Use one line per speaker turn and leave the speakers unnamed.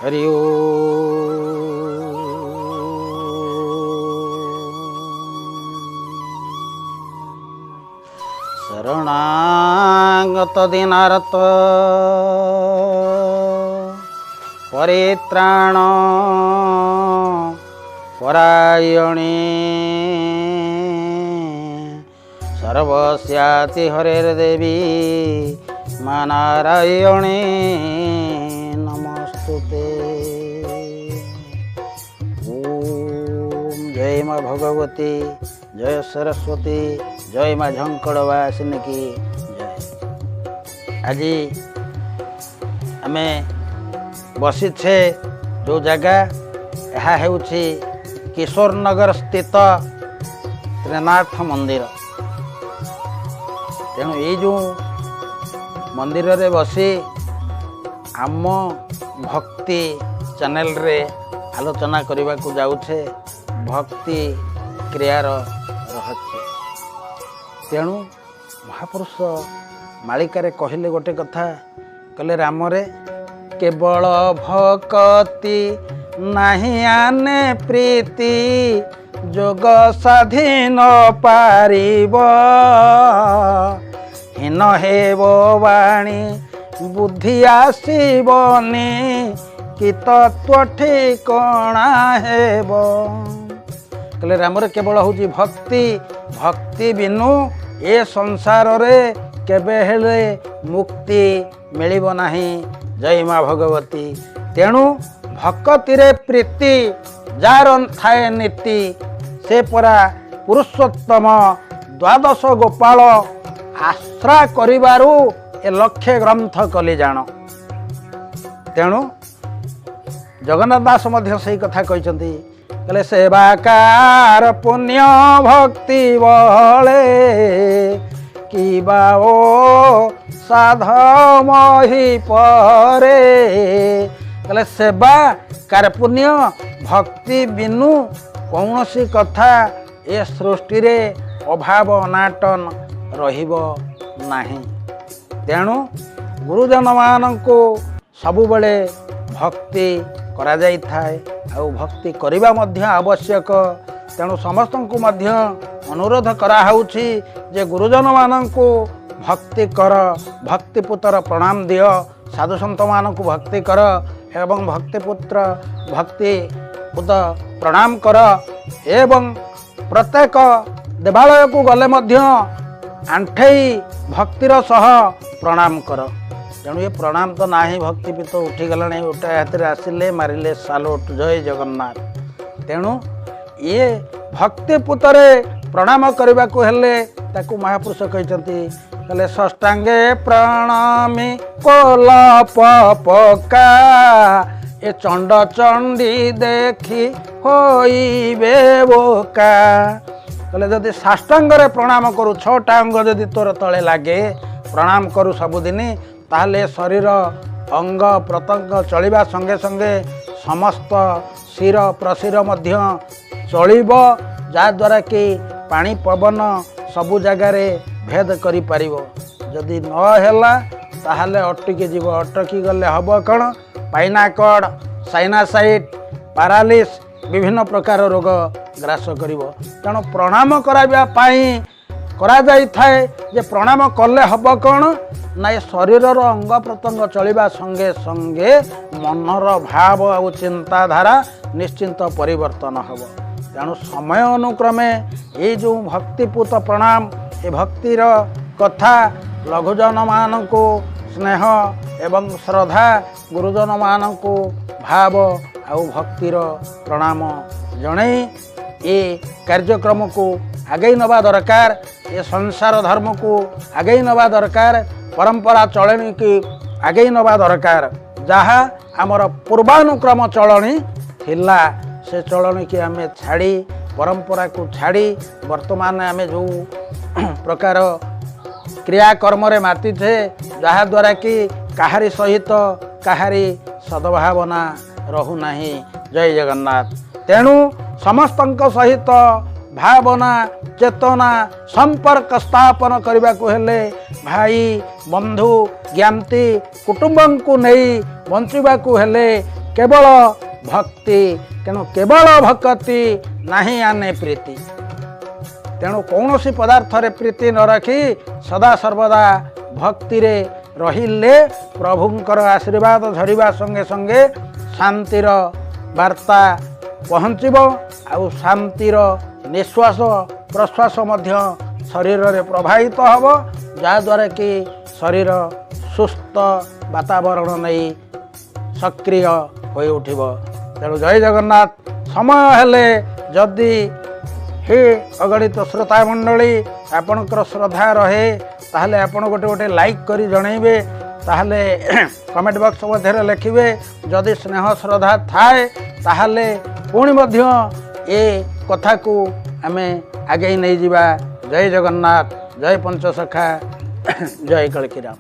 हरि ओम। शरणागत दीनार्त परित्राण परायणे सर्वस्याति हरेर्देवी मा नारायणे नमस्तुते। ओम जय माँ भगवती, जय सरस्वती, जय माँ झंकड़वासिनी की जय। आज आमे बसीछे जो जगह यह हेउछि किशोर नगर स्थित त्रिनाथ मंदिर। तेणु ये जो मंदिर रे बसी आम भक्ति चैनल रे आलोचना करने को जाऊे भक्ति क्रियार रहस्य। तेणु महापुरुष मालिकारे कहले गोटे कथा, कहले राम रे केवल भक्ति नहीं आने प्रीति जोग साधीन पारिब हीन हेब वाणी बुद्धि आसबनी कि तत्व ठिकणा हेब। कहले रामरे केवल हूँ भक्ति, भक्ति बिनु ए संसार रे केबे हेले मुक्ति मिलिब नाही। जय माँ भगवती। तेणु भक्ति रे प्रीति जार थाए नीति से परा पुरुषोत्तम द्वादश गोपाल आश्रा करिबारु ए लक्ष्य ग्रंथ कली जान। तेणु जगन्नाथ दास मध्य सही कथा कहते, कहले सेवाकार पुण्य भक्ति बले कि बाओ साधमहि परे। कहले सेवा कार पुण्य भक्ति बिनु कौन सी कथा ए सृष्टि रे अभाव अनाटन रहिब नाही। तेणु गुरुजन मानंको सबुबले भक्ति करा जाई थाए आउ भक्ति करिबा मध्य आवश्यक। तेणु समस्त को मध्य अनुरोध करा होउछि जे गुरुजन मानंको भक्ति कर, भक्ति पुत्र प्रणाम दियो, साधु संत मानंको भक्ति कर एवं भक्ति पुत्र भक्ति पुत्र प्रणाम कर एवं प्रत्येक देवालय को गले मध्य आंठेई भक्तिर सह प्रणाम कर। तेणु ये प्रणाम तो ना ही भक्ति भी तो उठी गला उठा हाथ में आसिले मारिले सालोट जय जगन्नाथ। तेणु ये भक्ति पुतरे प्रणाम करने को हेले ताकू महापुरुष कहते, कहले षष्टांगे प्रणामी कोलप पका ए चंड चंडी देखी होइबे बोका। कहले जदि साष्टांग प्रणाम करू, छटा अंग जदि तोर तले लगे प्रणाम करू सबुदिन, ताहले शरीर अंग प्रत्यंग चलिबा संगे संगे समस्त शिर प्रशिर मध्य चलिब, जद्वारा कि पानी पवन सबु जगार भेद करि पारिबो। जदि न हैला ताहले अटकी जीव, अटकी गले हब कण पाइनाकड साइनासाइट पारालिस विभिन्न प्रकार रोग ग्रास करिवो। तेणु प्रणाम कराइबा पाई करा जाई थाए जे प्रणाम कले हब कण ना शरीर अंग प्रत्यंग चलिबा संगे संगे मनर भाव और चिंताधारा निश्चिंत परिवर्तन हब। तेणु समय अनुक्रमे ये जो भक्तिपूत प्रणाम ए भक्तिर कथा लघुजन मानको स्नेह एवं श्रद्धा गुरुजन मानको भाव आउ भक्तिर प्रणाम जणे ये कार्यक्रम को आगे नवा दरकार। ये संसार धर्म को आगे नवा दरकार, परंपरा चलणी की आगे नवा दरकार। जहाँ आमर पूर्वानुक्रम चलणी थिला से चलणी की आमे छाड़ी परंपरा को छाड़ी वर्तमान आमे जो प्रकार क्रियाकर्म रे माती थे जहाँ द्वारा कि काहारी सहित काहारी सद्भावना रहू नाही। जय जगन्नाथ। तेणु समस्तंक सहित भावना चेतना संपर्क स्थापन करने को हेले भाई बंधु ज्ञाति कुटुंब को नहीं बंचवा को हेले केवल भक्ति तेणु केवल भक्ति नहीं आने प्रीति तेणु कौन सी पदार्थ रे प्रीति न रखी सदा सर्वदा भक्ति रे रहिले प्रभुंकर आशीर्वाद झरिबा संगे संगे शांतिर वार्ता पहुँचब आउ शांतिर निश्वास प्रश्वास मध्य शरीर रे प्रभावित हब जहाँद्वारा कि शरीर सुस्थ वातावरण नहीं सक्रिय हो उठिब। तेणु जय जगन्नाथ। समय हेले जदि हे अगणित श्रोता मंडली आपणकर श्रद्धा रहे ताहले आपण गोटे गोटे लाइक करी जनइबे ताहले कमेंट बॉक्स मध्य लिखिबे जदि स्नेह श्रद्धा थाए ताहले पुणी मध्य ए कथा को आमे आगे नहीं जिबा। जय जगन्नाथ, जय पंचसखा, जय कलकीराम।